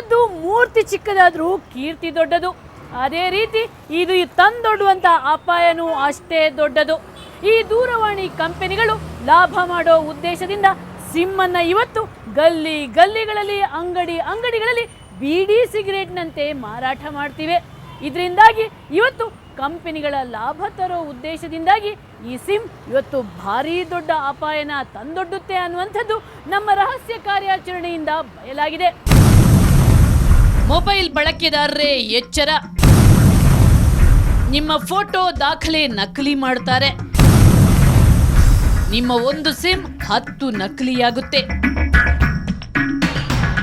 ನಿನ್ನದ್ದು ಮೂರ್ತಿ ಚಿಕ್ಕದಾದ್ರೂ ಕೀರ್ತಿ ದೊಡ್ಡದು. ಅದೇ ರೀತಿ ಇದು ತಂದೊಡ್ಡುವಂಥ ಅಪಾಯನೂ ಅಷ್ಟೇ ದೊಡ್ಡದು. ಈ ದೂರವಾಣಿ ಕಂಪನಿಗಳು ಲಾಭ ಮಾಡೋ ಉದ್ದೇಶದಿಂದ ಸಿಮ್ಮನ್ನು ಇವತ್ತು ಗಲ್ಲಿ ಗಲ್ಲಿಗಳಲ್ಲಿ ಅಂಗಡಿಗಳಲ್ಲಿ ಬೀಡಿ ಸಿಗರೇಟ್ನಂತೆ ಮಾರಾಟ ಮಾಡ್ತಿವೆ. ಇದರಿಂದಾಗಿ ಇವತ್ತು ಕಂಪನಿಗಳ ಲಾಭ ತರೋ ಉದ್ದೇಶದಿಂದಾಗಿ ಈ ಸಿಮ್ ಇವತ್ತು ಭಾರೀ ದೊಡ್ಡ ಅಪಾಯನ ತಂದೊಡ್ಡುತ್ತೆ ಅನ್ನುವಂಥದ್ದು ನಮ್ಮ ರಹಸ್ಯ ಕಾರ್ಯಾಚರಣೆಯಿಂದ ಬಯಲಾಗಿದೆ. ಮೊಬೈಲ್ ಬಳಕೆದಾರರೇ ಎಚ್ಚರ, ನಿಮ್ಮ ಫೋಟೋ ದಾಖಲೆ ನಕಲಿ ಮಾಡ್ತಾರೆ. ನಿಮ್ಮ ಒಂದು ಸಿಮ್ 10 ನಕಲಿಯಾಗುತ್ತೆ.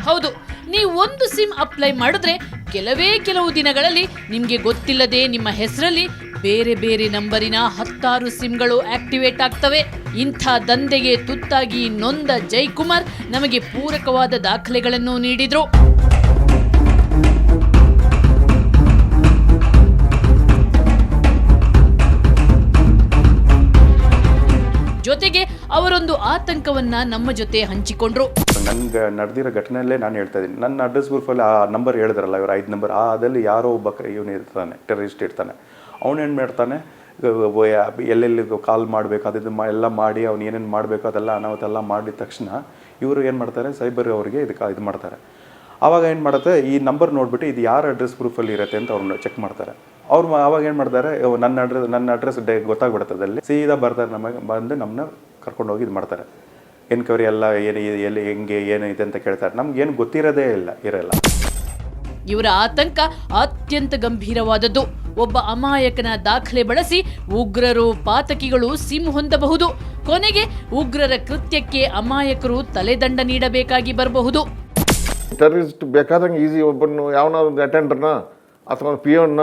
ಹೌದು, ನೀವು ಒಂದು ಸಿಮ್ ಅಪ್ಲೈ ಮಾಡಿದ್ರೆ ಕೆಲವು ದಿನಗಳಲ್ಲಿ ನಿಮಗೆ ಗೊತ್ತಿಲ್ಲದೆ ನಿಮ್ಮ ಹೆಸರಲ್ಲಿ ಬೇರೆ ಬೇರೆ ನಂಬರಿನ 10 ಸಿಮ್ಗಳು ಆಕ್ಟಿವೇಟ್ ಆಗ್ತವೆ. ಇಂಥ ದಂಧೆಗೆ ತುತ್ತಾಗಿ ನೊಂದ ಜೈಕುಮಾರ್ ನಮಗೆ ಪೂರಕವಾದ ದಾಖಲೆಗಳನ್ನು ನೀಡಿದ್ರು. ಜೊತೆಗೆ ಅವರೊಂದು ಆತಂಕವನ್ನ ನಮ್ಮ ಜೊತೆ ಹಂಚಿಕೊಂಡ್ರು. ನನ್ಗೆ ನಡೆದಿರೋ ಘಟನೆಯಲ್ಲೇ ನಾನು ಹೇಳ್ತಾ ಇದ್ದೀನಿ. ನನ್ನ ಅಡ್ರೆಸ್ ಪ್ರೂಫಲ್ಲಿ ಆ ನಂಬರ್ ಹೇಳಿದ್ರಲ್ಲ, ಇವರು 5 ನಂಬರ್, ಅದಲ್ಲಿ ಯಾರೋ ಒಬ್ಬ ಇವನು ಇರ್ತಾನೆ, ಟೆರರಿಸ್ಟ್ ಇರ್ತಾನೆ. ಅವನೇನು ಮಾಡ್ತಾನೆ, ಎಲ್ಲೆಲ್ಲಿ ಕಾಲ್ ಮಾಡಬೇಕು ಅದು ಎಲ್ಲ ಮಾಡಿ ಅವ್ನು ಏನೇನು ಮಾಡಬೇಕು ಅದೆಲ್ಲ ಅನಾಹುತೆಲ್ಲ ಮಾಡಿದ ತಕ್ಷಣ ಇವರು ಏನು ಮಾಡ್ತಾರೆ, ಸೈಬರ್ ಅವರಿಗೆ ಇದು ಮಾಡ್ತಾರೆ. ಆವಾಗ ಏನು ಮಾಡುತ್ತೆ, ಈ ನಂಬರ್ ನೋಡಿಬಿಟ್ಟು ಇದು ಯಾರ ಅಡ್ರೆಸ್ ಪ್ರೂಫಲ್ಲಿ ಇರುತ್ತೆ ಅಂತ ಅವ್ರನ್ನ ಚೆಕ್ ಮಾಡ್ತಾರೆ. ಅವ್ರು ಆವಾಗ ಏನು ಮಾಡ್ತಾರೆ, ನನ್ನ ಅಡ್ರೆಸ್ ಗೊತ್ತಾಗ್ಬಿಡುತ್ತದೆ. ಅಲ್ಲಿ ಸೀದಾ ಬರ್ತಾರೆ, ನಮಗೆ ಬಂದು ನಮ್ಮನ್ನ ಕರ್ಕೊಂಡೋಗಿ ಇದು ಮಾಡ್ತಾರೆ. ಎನ್ಕ್ವೈರಿ ಎಲ್ಲ ಎಲ್ಲಿ ಹೆಂಗೆ ಏನಿದೆ ಅಂತ ಕೇಳ್ತಾರೆ. ನಮ್ಗೆ ಏನು ಗೊತ್ತಿರೋದೇ ಇರಲ್ಲ. ಇವರ ಆತಂಕ ಅತ್ಯಂತ ಗಂಭೀರವಾದದ್ದು. ಒಬ್ಬ ಅಮಾಯಕನ ದಾಖಲೆ ಬಳಸಿ ಉಗ್ರರು ಪಾತಕಿಗಳು ಸಿಮ್ ಹೊಂದಬಹುದು. ಕೊನೆಗೆ ಉಗ್ರರ ಕೃತ್ಯಕ್ಕೆ ಅಮಾಯಕರು ತಲೆದಂಡ ನೀಡಬೇಕಾಗಿ ಬರಬಹುದು. ಟೆರರಿಸ್ಟ್ ಬೇಕಾದಂಗೆ ಈಸಿ ಒಬ್ಬನ್ನು ಯಾವನಾದ್ರು ಅಟೆಂಡರ್ನ ಅಥವಾ ಪಿಯೋನ್ನ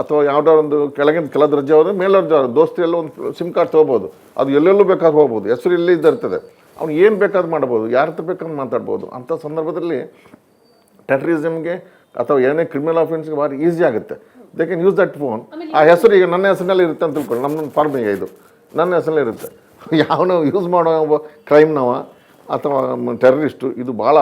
ಅಥವಾ ಯಾವುದೋ ಒಂದು ಕೆಳಗಿನ ಕೆಲ ದರ್ಜೆ ಹೋದರೆ ಮೇಲರ್ಜೆ ದೋಸ್ತಿ ಎಲ್ಲ ಒಂದು ಸಿಮ್ ಕಾರ್ಡ್ ತೊಗೋಬೋದು. ಅದು ಎಲ್ಲೆಲ್ಲೂ ಬೇಕಾದ್ರೆ ಹೋಗ್ಬೋದು, ಹೆಸರು ಇಲ್ಲೇ ಇದ್ದಿರ್ತದೆ. ಅವ್ನು ಏನು ಬೇಕಾದ್ರೂ ಮಾಡ್ಬೋದು, ಯಾರ ಹತ್ರ ಬೇಕಾದ್ರೂ ಮಾತಾಡ್ಬೋದು. ಅಂಥ ಸಂದರ್ಭದಲ್ಲಿ ಟೆರರಿಸಮ್ಗೆ ಅಥವಾ ಏನೇ ಕ್ರಿಮಿನಲ್ ಅಫೆನ್ಸ್ಗೆ ಭಾರಿ ಈಸಿ ಆಗುತ್ತೆ. They can use that phone. ಆ ಹೆಸರು ಈಗ ನನ್ನ ಹೆಸರಿನಲ್ಲಿ ಇರುತ್ತೆ ಅಂತ ತಿಳ್ಕೊಳ್ಳಿ, ನಮ್ಮ ಫಾರ್ಮಿಗೆ ಇದು ನನ್ನ ಹೆಸರಲ್ಲಿ ಇರುತ್ತೆ. ಯಾವನೋ ಯೂಸ್ ಮಾಡೋ ಕ್ರೈಮ್ನವ ಅಥವಾ ಟೆರರಿಸ್ಟು, ಇದು ಭಾಳ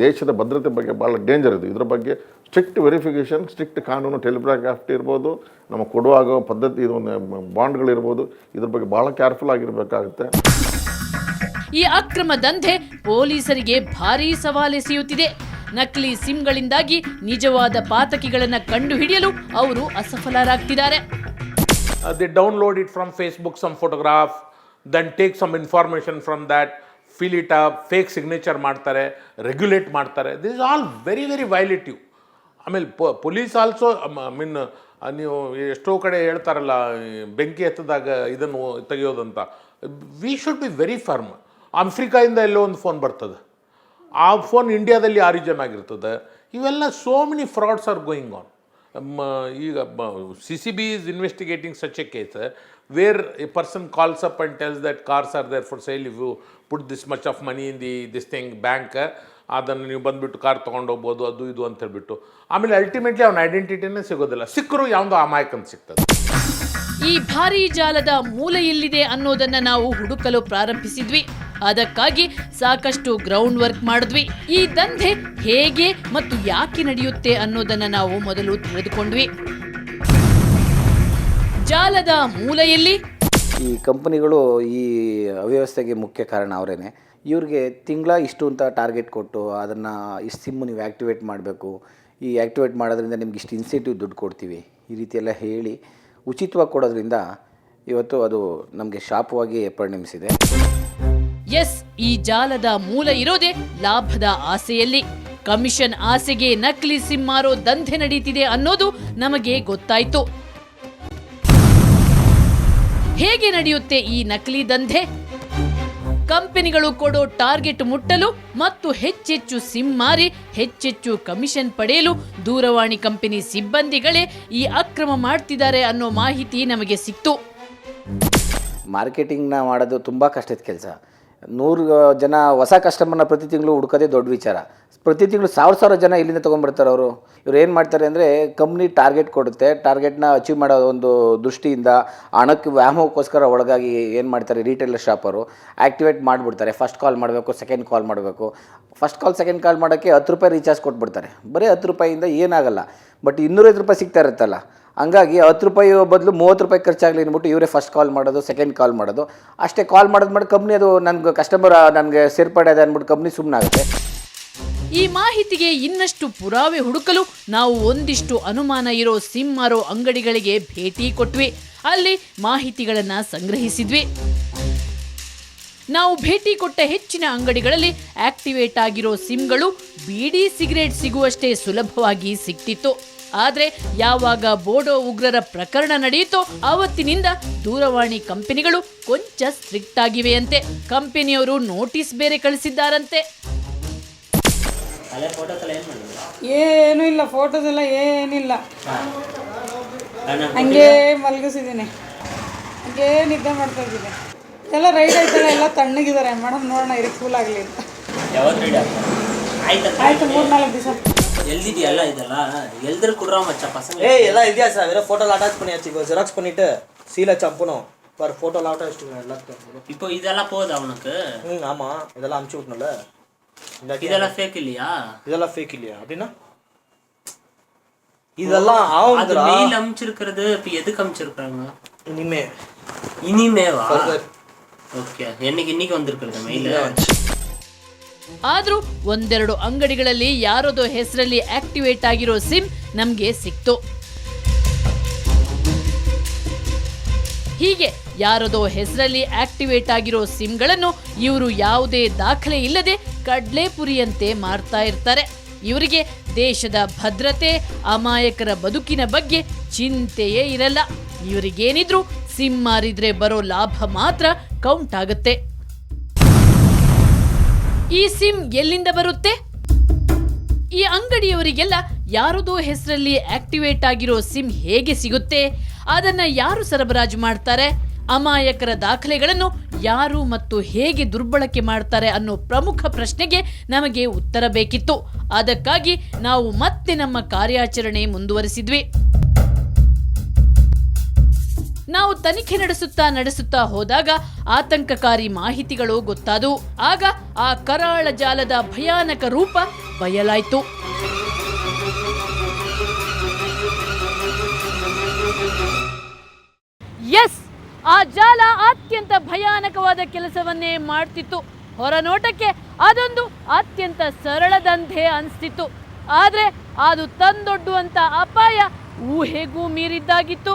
ದೇಶದ ಭದ್ರತೆ ಬಗ್ಗೆ ಭಾಳ ಡೇಂಜರ್ ಇದು. ಇದ್ರ ಬಗ್ಗೆ ಸ್ಟ್ರಿಕ್ಟ್ ವೆರಿಫಿಕೇಷನ್, ಸ್ಟ್ರಿಕ್ಟ್ ಕಾನೂನು, ಟೆಲಿಗ್ರಾಫ್ ಇರ್ಬೋದು, ನಮ್ಮ ಕೊಡುವಾಗ ಪದ್ಧತಿ, ಇದು ಬಾಂಡ್ಗಳಿರ್ಬೋದು, ಇದ್ರ ಬಗ್ಗೆ ಭಾಳ ಕೇರ್ಫುಲ್ ಆಗಿರಬೇಕಾಗುತ್ತೆ. ಈ ಅಕ್ರಮ ದಂಧೆ ಪೊಲೀಸರಿಗೆ ಭಾರೀ ಸವಾಲೆಸೆಯುತ್ತಿದೆ. ನಕಲಿ ಸಿಮ್ಗಳಿಂದಾಗಿ ನಿಜವಾದ ಪಾತಕಿಗಳನ್ನು ಕಂಡುಹಿಡಿಯಲು ಅವರು ಅಸಫಲರಾಗ್ತಿದ್ದಾರೆ. They download it from Facebook, some photograph, then take some information from that, fill it up, fake signature ಮಾಡ್ತಾರೆ, ರೆಗ್ಯುಲೇಟ್ ಮಾಡ್ತಾರೆ. This is all very very violative. ಆಮೇಲೆ ಪೊಲೀಸ್ ಆಲ್ಸೋ ನೀವು ಎಷ್ಟೋ ಕಡೆ ಹೇಳ್ತಾರಲ್ಲ, ಬೆಂಕಿ ಎತ್ತದಾಗ ಇದನ್ನು ತೆಗೆಯೋದಂತ. We should be very firm. ಆಫ್ರಿಕಾಯಿಂದ ಎಲ್ಲೋ ಒಂದು ಫೋನ್ ಬರ್ತದೆ, ಆ ಫೋನ್ ಇಂಡಿಯಾದಲ್ಲಿ ಆರಿಜಿನ್ ಆಗಿರ್ತದೆ. ಇವೆಲ್ಲ so many frauds are going on. ಈಗ CCB is investigating such a case where a person calls up and tells that cars are there for sale, if you put this much of money in this thing bank, ಅದನ್ನು ನೀವು ಬಂದುಬಿಟ್ಟು car ತೊಗೊಂಡು ಹೋಗ್ಬೋದು, ಅದು ಇದು ಅಂತ ಹೇಳ್ಬಿಟ್ಟು. ಆಮೇಲೆ ಅಲ್ಟಿಮೇಟ್ಲಿ ಅವನ ಐಡೆಂಟಿಟಿನೇ ಸಿಗೋದಿಲ್ಲ. ಸಿಕ್ಕರು ಯಾವುದೋ ಅಮಾಯಕಂತ ಸಿಗ್ತದೆ. ಈ ಭಾರೀ ಜಾಲದ ಮೂಲ ಎಲ್ಲಿದೆ ಅನ್ನೋದನ್ನ ನಾವು ಹುಡುಕಲು ಪ್ರಾರಂಭಿಸಿದ್ವಿ. ಅದಕ್ಕಾಗಿ ಸಾಕಷ್ಟು ಗ್ರೌಂಡ್ ವರ್ಕ್ ಮಾಡಿದ್ವಿ. ಈ ದಂಧೆ ಹೇಗೆ ಮತ್ತು ಯಾಕೆ ನಡೆಯುತ್ತೆ ಅನ್ನೋದನ್ನ ನಾವು ಮೊದಲು ತಿಳಿದುಕೊಂಡ್ವಿ. ಜಾಲದ ಮೂಲ ಎಲ್ಲಿ? ಈ ಕಂಪನಿಗಳು ಈ ಅವ್ಯವಸ್ಥೆಗೆ ಮುಖ್ಯ ಕಾರಣ ಅವರೇನೆ. ಇವ್ರಿಗೆ ತಿಂಗಳ ಇಷ್ಟು ಅಂತ ಟಾರ್ಗೆಟ್ ಕೊಟ್ಟು ಅದನ್ನು ಇಷ್ಟು ಸಿಮ್ಮು ನೀವು ಆ್ಯಕ್ಟಿವೇಟ್ ಮಾಡಬೇಕು, ಈ ಆ್ಯಕ್ಟಿವೇಟ್ ಮಾಡೋದ್ರಿಂದ ನಿಮ್ಗೆ ಇಷ್ಟು ಇನ್ಸೆಂಟಿವ್ ದುಡ್ಡು ಕೊಡ್ತೀವಿ, ಈ ರೀತಿ ಎಲ್ಲ ಹೇಳಿ ಉಚಿತವಾಗಿ ಕೊಡೋದ್ರಿಂದ ಇವತ್ತು ಅದು ನಮಗೆ ಶಾಪವಾಗಿ ಪರಿಣಮಿಸಿದೆ. ಎಸ್, ಈ ಜಾಲದ ಮೂಲ ಇರೋದೇ ಲಾಭದ ಆಸೆಯಲ್ಲಿ. ಕಮಿಷನ್ ಆಸೆಗೆ ನಕಲಿ ಸಿಮ್ ಮಾರೋ ದಂಧೆ ನಡೀತಿದೆ ಅನ್ನೋದು ನಮಗೆ ಗೊತ್ತಾಯ್ತು. ಹೇಗೆ ನಡೆಯುತ್ತೆ ಈ ನಕಲಿ ದಂಧೆ? ಕಂಪನಿಗಳು ಕೊಡೋ ಟಾರ್ಗೆಟ್ ಮುಟ್ಟಲು ಮತ್ತು ಹೆಚ್ಚೆಚ್ಚು ಸಿಮ್ ಮಾರಿ ಹೆಚ್ಚೆಚ್ಚು ಕಮಿಷನ್ ಪಡೆಯಲು ದೂರವಾಣಿ ಕಂಪನಿ ಸಿಬ್ಬಂದಿಗಳೇ ಈ ಅಕ್ರಮ ಮಾಡ್ತಿದ್ದಾರೆ ಅನ್ನೋ ಮಾಹಿತಿ ನಮಗೆ ಸಿಕ್ತು. ಮಾರ್ಕೆಟಿಂಗ್ನ ಮಾಡೋದು ತುಂಬ ಕಷ್ಟದ ಕೆಲಸ. 100 ಜನ ಹೊಸ ಕಸ್ಟಮರ್ನ ಪ್ರತಿ ತಿಂಗಳು ಹುಡ್ಕೋದೇ ದೊಡ್ಡ ವಿಚಾರ. ಪ್ರತಿ ತಿಂಗಳು 1000 ಜನ ಇಲ್ಲಿಂದ ತೊಗೊಂಡ್ಬರ್ತಾರೆ ಅವರು. ಇವ್ರು ಏನು ಮಾಡ್ತಾರೆ ಅಂದರೆ ಕಂಪ್ನಿ ಟಾರ್ಗೆಟ್ ಕೊಡುತ್ತೆ, ಟಾರ್ಗೆಟ್ನ ಅಚೀವ್ ಮಾಡೋ ಒಂದು ದೃಷ್ಟಿಯಿಂದ ಹಣಕ್ಕೆ ವ್ಯಾಮೋಹಕ್ಕೋಸ್ಕರ ಒಳಗಾಗಿ ಏನು ಮಾಡ್ತಾರೆ ರೀಟೇಲರ್ ಶಾಪರು ಆ್ಯಕ್ಟಿವೇಟ್ ಮಾಡಿಬಿಡ್ತಾರೆ. ಫಸ್ಟ್ ಕಾಲ್ ಮಾಡಬೇಕು, ಸೆಕೆಂಡ್ ಕಾಲ್ ಮಾಡಬೇಕು. ಫಸ್ಟ್ ಕಾಲ್ ಸೆಕೆಂಡ್ ಕಾಲ್ ಮಾಡೋಕ್ಕೆ 10 ರೂಪಾಯಿ ರೀಚಾರ್ಜ್ ಕೊಟ್ಬಿಡ್ತಾರೆ. ಬರೀ 10 ರೂಪಾಯಿಂದ ಏನಾಗಲ್ಲ, ಬಟ್ 250 ರೂಪಾಯಿ ಸಿಗ್ತಾ ಇರುತ್ತಲ್ಲ, ಹಂಗಾಗಿ 10 ರೂಪಾಯಿ ಬದಲು 30 ರೂಪಾಯಿ ಖರ್ಚಾಗಲಿ ಅಂದ್ಬಿಟ್ಟು ಇವರೇ ಫಸ್ಟ್ ಕಾಲ್ ಮಾಡೋದು, ಸೆಕೆಂಡ್ ಕಾಲ್ ಮಾಡೋದು. ಅಷ್ಟೇ ಕಾಲ್ ಮಾಡೋದು ಮಾಡಿ ಕಂಪ್ನಿ ಅದು ನನಗೆ ಕಸ್ಟಮರ್ ನನಗೆ ಸೇರ್ಪಡೆ ಇದೆ ಅಂದ್ಬಿಟ್ಟು ಕಂಪ್ನಿ ಸುಮ್ಮನಾಗುತ್ತೆ. ಈ ಮಾಹಿತಿಗೆ ಇನ್ನಷ್ಟು ಪುರಾವೆ ಹುಡುಕಲು ನಾವು ಒಂದಿಷ್ಟು ಅನುಮಾನ ಇರೋ ಸಿಮ್ ಮಾರೋ ಅಂಗಡಿಗಳಿಗೆ ಭೇಟಿ ಕೊಟ್ವಿ. ಅಲ್ಲಿ ಮಾಹಿತಿಗಳನ್ನು ಸಂಗ್ರಹಿಸಿದ್ವಿ. ನಾವು ಭೇಟಿ ಕೊಟ್ಟ ಹೆಚ್ಚಿನ ಅಂಗಡಿಗಳಲ್ಲಿ ಆಕ್ಟಿವೇಟ್ ಆಗಿರೋ ಸಿಮ್ಗಳು ಬೀಡಿ ಸಿಗರೇಟ್ ಸಿಗುವಷ್ಟೇ ಸುಲಭವಾಗಿ ಸಿಕ್ತಿತ್ತು. ಆದರೆ ಯಾವಾಗ ಬೋಡೋ ಉಗ್ರರ ಪ್ರಕರಣ ನಡೆಯಿತೋ ಆವತ್ತಿನಿಂದ ದೂರವಾಣಿ ಕಂಪನಿಗಳು ಕೊಂಚ ಸ್ಟ್ರಿಕ್ಟ್ ಆಗಿವೆಯಂತೆ. ಕಂಪನಿಯವರು ನೋಟಿಸ್ ಬೇರೆ ಕಳಿಸಿದ್ದಾರಂತೆ. ಏನೂ ಇಲ್ಲ, ಫೋಟೋಸ್ ಎಲ್ಲ ಏನಿಲ್ಲ, ಹಂಗೆ ಮಲಗಿಸಿದ್ದೀನಿ, ಹಂಗೆ ನಿದ್ದೆ ಮಾಡ್ತಾ ಇದ್ದೀನಿ. ಎಲ್ಲ ರೈಡ್ ಆಯ್ತಲ್ಲ, ಎಲ್ಲ ತಣ್ಣಗಿದ್ದಾರೆ ಮೇಡಮ್, ನೋಡೋಣ ಇರಿ ಕೂಲ್ ಆಗಲಿ ಅಂತ. ಆಯ್ತು 3-4 ದಿವಸ. எழுதிட்டியல்ல இதெல்லாம் எழுதுற குடுறா மச்சான் பசங்க. ஏய் எல்லாம் எழுதியா சார், வெறும் ஃபோட்டோல அட்டாச் பண்ணியாச்சு. இப்போ ஜெராக்ஸ் பண்ணிட்டு சீல சம்பணும் பார், ஃபோட்டோல அட்டாச் பண்ணிட்டு எல்லாத்தையும். இப்போ இதெல்லாம் போகுது அவனுக்கு. ஆமா, இதெல்லாம் அனுப்பிச்சு விட்டணும்ல. இதெல்லாம் ஃபேக் இல்லையா? இதெல்லாம் ஃபேக் இல்லையா அப்படின்னா? இதெல்லாம் ஆவுதுடா. மெயில் அனுப்பிச்சிருக்கிறது இப்போ எதுக்கு அனுப்பிச்சிருக்காங்க? இனிமேவா? ஓகே, இன்னைக்கு வந்திருக்கிறது மெயில். ಆದರೂ ಒಂದೆರಡು ಅಂಗಡಿಗಳಲ್ಲಿ ಯಾರದೋ ಹೆಸರಲ್ಲಿ ಆಕ್ಟಿವೇಟ್ ಆಗಿರೋ ಸಿಮ್ ನಮಗೆ ಸಿಕ್ತು. ಹೀಗೆ ಯಾರದೋ ಹೆಸರಲ್ಲಿ ಆಕ್ಟಿವೇಟ್ ಆಗಿರೋ ಸಿಮ್ಗಳನ್ನು ಇವರು ಯಾವುದೇ ದಾಖಲೆ ಇಲ್ಲದೆ ಕಡ್ಲೆಪುರಿಯಂತೆ ಮಾರ್ತಾ ಇರ್ತಾರೆ. ಇವರಿಗೆ ದೇಶದ ಭದ್ರತೆ, ಅಮಾಯಕರ ಬದುಕಿನ ಬಗ್ಗೆ ಚಿಂತೆಯೇ ಇರಲ್ಲ. ಇವರಿಗೇನಿದ್ರು ಸಿಮ್ ಮಾರಿದ್ರೆ ಬರೋ ಲಾಭ ಮಾತ್ರ ಕೌಂಟ್ ಆಗುತ್ತೆ. ಈ ಸಿಮ್ ಎಲ್ಲಿಂದ ಬರುತ್ತೆ? ಈ ಅಂಗಡಿಯವರಿಗೆಲ್ಲ ಯಾರದೋ ಹೆಸರಲ್ಲಿ ಆಕ್ಟಿವೇಟ್ ಆಗಿರೋ ಸಿಮ್ ಹೇಗೆ ಸಿಗುತ್ತೆ? ಅದನ್ನ ಯಾರು ಸರಬರಾಜು ಮಾಡ್ತಾರೆ? ಅಮಾಯಕರ ದಾಖಲೆಗಳನ್ನು ಯಾರು ಮತ್ತು ಹೇಗೆ ದುರ್ಬಳಕೆ ಮಾಡ್ತಾರೆ ಅನ್ನೋ ಪ್ರಮುಖ ಪ್ರಶ್ನೆಗೆ ನಮಗೆ ಉತ್ತರ ಬೇಕಿತ್ತು. ಅದಕ್ಕಾಗಿ ನಾವು ಮತ್ತೆ ನಮ್ಮ ಕಾರ್ಯಾಚರಣೆ ಮುಂದುವರಿಸಿದ್ವಿ. ನಾವು ತನಿಖೆ ನಡೆಸುತ್ತಾ ಹೋದಾಗ ಆತಂಕಕಾರಿ ಮಾಹಿತಿಗಳು ಗೊತ್ತಾದವು. ಆಗ ಆ ಕರಾಳ ಜಾಲದ ಭಯಾನಕ ರೂಪ ಬಯಲಾಯಿತು. ಎಸ್, ಆ ಜಾಲ ಅತ್ಯಂತ ಭಯಾನಕವಾದ ಕೆಲಸವನ್ನೇ ಮಾಡ್ತಿತ್ತು. ಹೊರನೋಟಕ್ಕೆ ಅದೊಂದು ಅತ್ಯಂತ ಸರಳ ದಂಧೆ ಅನಿಸ್ತಿತ್ತು. ಆದರೆ ಅದು ತಂದೊಡ್ಡುವಂತ ಅಪಾಯ ಊಹೆಗೂ ಮೀರಿದ್ದಾಗಿತ್ತು.